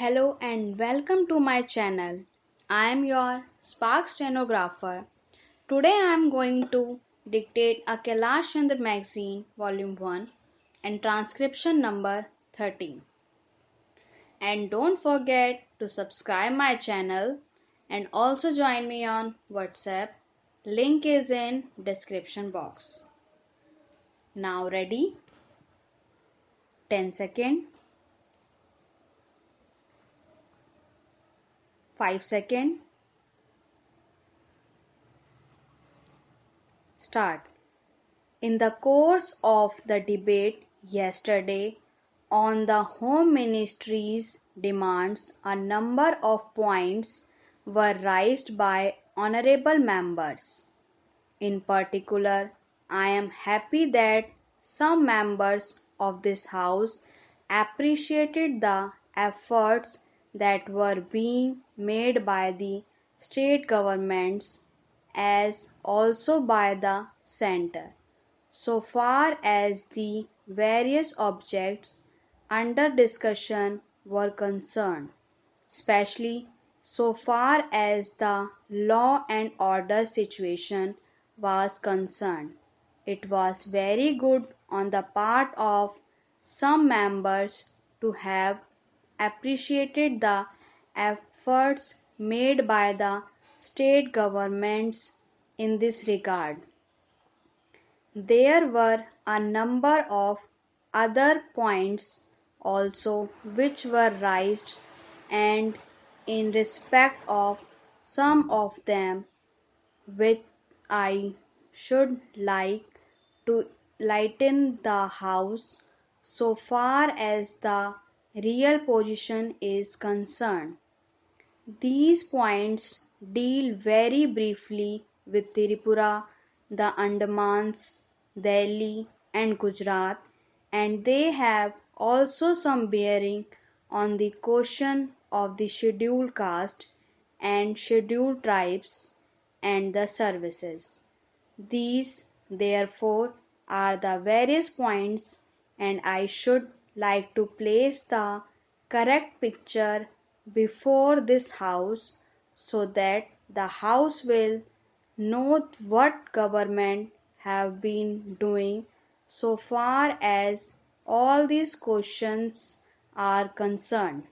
Hello and welcome to my channel. I am your SPARX stenographer. Today I am going to dictate a KAILASH CHANDRA magazine volume 1 and transcription number 13. And don't forget to subscribe my channel and also join me on WhatsApp. Link is in description box. Now ready? 10 seconds. 5 seconds. Start. In the course of the debate yesterday on the Home Ministry's demands, a number of points were raised by honorable members. In particular, I am happy that some members of this House appreciated the efforts that were being made by the state governments as also by the centre, so far as the various objects under discussion were concerned, especially so far as the law and order situation was concerned. It was very good on the part of some members to have appreciated the efforts made by the state governments in this regard. There were a number of other points also which were raised, and in respect of some of them which I should like to lighten the House so far as the real position is concerned. These points deal very briefly with Tripura, the Andamans, Delhi and Gujarat, and they have also some bearing on the question of the scheduled caste and scheduled tribes and the services. These, therefore, are the various points, and I should like to place the correct picture before this House so that the House will know what government have been doing so far as all these questions are concerned.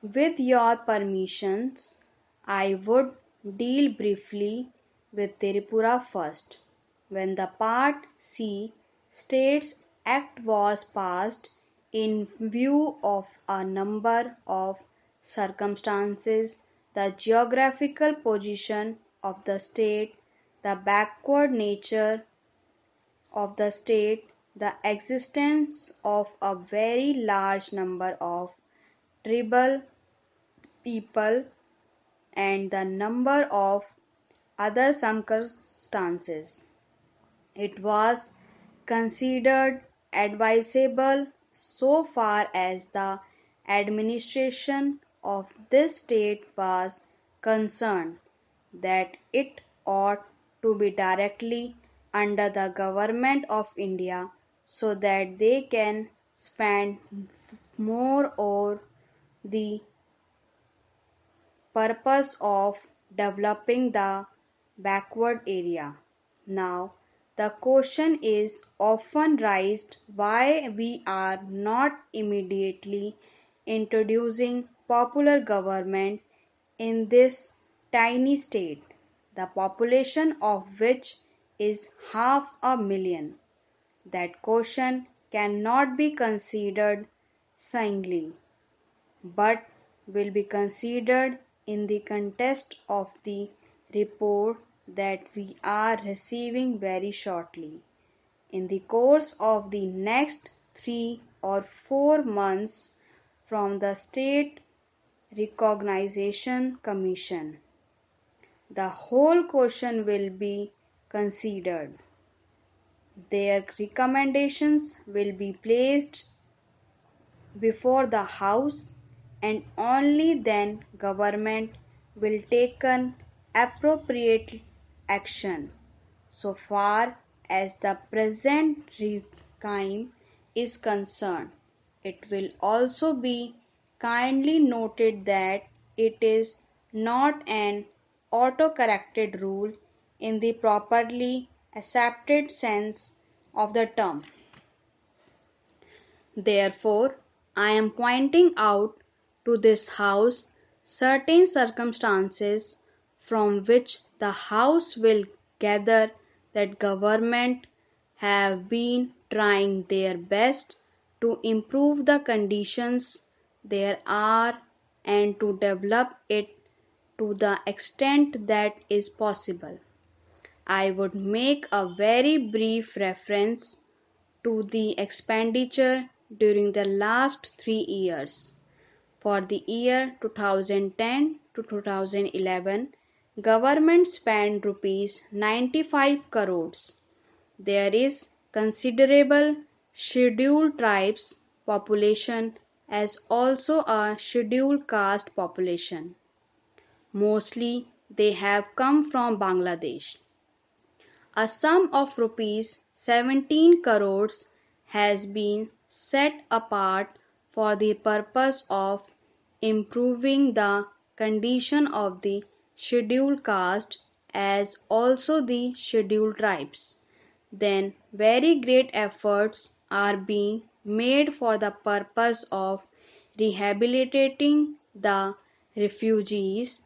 With your permissions, I would deal briefly with Tripura first. When the Part C States Act was passed, in view of a number of circumstances, the geographical position of the state, the backward nature of the state, the existence of a very large number of tribal people, and the number of other circumstances, it was considered advisable so far as the administration of this state was concerned that it ought to be directly under the government of India so that they can spend more on the purpose of developing the backward area. Now, the question is often raised why we are not immediately introducing popular government in this tiny state, the population of which is 500,000. That question cannot be considered singly, but will be considered in the context of the report that we are receiving very shortly. In the course of the next 3 or 4 months from the State Recognition Commission, the whole question will be considered. Their recommendations will be placed before the House, and only then government will take an appropriate action. So far as the present regime is concerned, it will also be kindly noted that it is not an auto-corrected rule in the properly accepted sense of the term. Therefore, I am pointing out to this House certain circumstances from which the House will gather that government have been trying their best to improve the conditions there are and to develop it to the extent that is possible. I would make a very brief reference to the expenditure during the last 3 years. For the year 2010 to 2011, government spent rupees 95 crores. There is considerable scheduled tribes population as also a scheduled caste population. Mostly they have come from Bangladesh. A sum of rupees 17 crores has been set apart for the purpose of improving the condition of the scheduled caste as also the scheduled tribes. Then very great efforts are being made for the purpose of rehabilitating the refugees,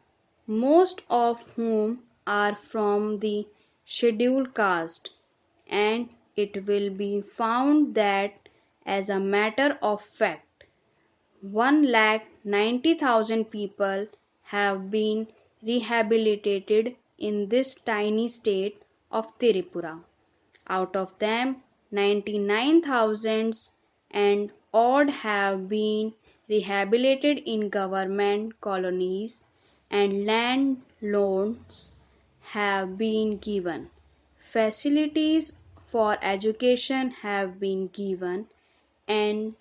most of whom are from the scheduled caste, and it will be found that as a matter of fact 1,90,000 people have been rehabilitated in this tiny state of Tripura. Out of them 99,000 and odd have been rehabilitated in government colonies and land loans have been given. Facilities for education have been given, and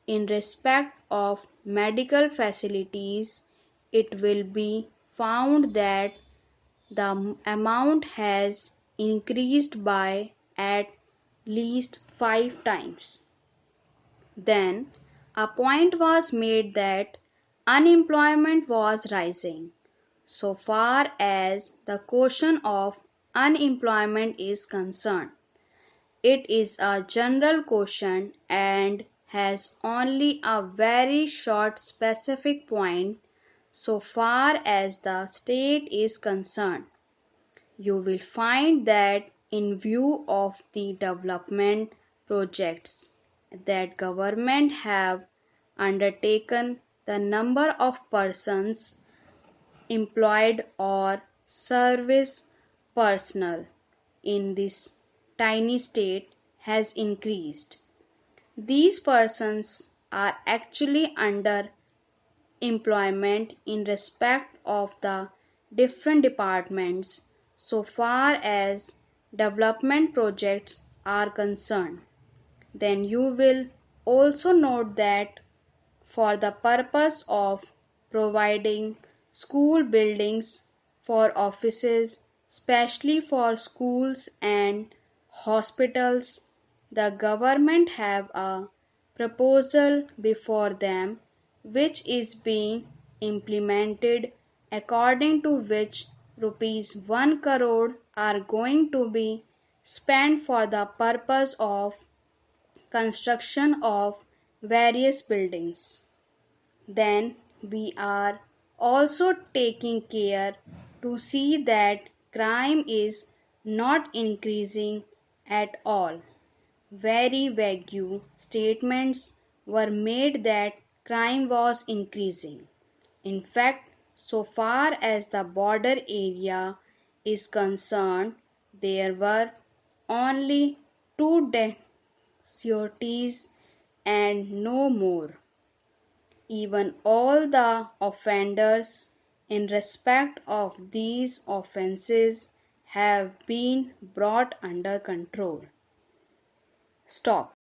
in respect of medical facilities, it will be found that the amount has increased by at least 5 times. Then a point was made that unemployment was rising. So far as the question of unemployment is concerned, it is a general question and has only a very short specific point so far as the state is concerned. You will find that in view of the development projects that government have undertaken, the number of persons employed or service personnel in this tiny state has increased. These persons are actually under employment in respect of the different departments so far as development projects are concerned. Then you will also note that for the purpose of providing school buildings for offices, especially for schools and hospitals, the government have a proposal before them which is being implemented, according to which rupees 1 crore are going to be spent for the purpose of construction of various buildings. Then we are also taking care to see that crime is not increasing at all. Very vague statements were made that crime was increasing. In fact, so far as the border area is concerned, there were only 2 deaths and no more. Even all the offenders in respect of these offences have been brought under control. Stop.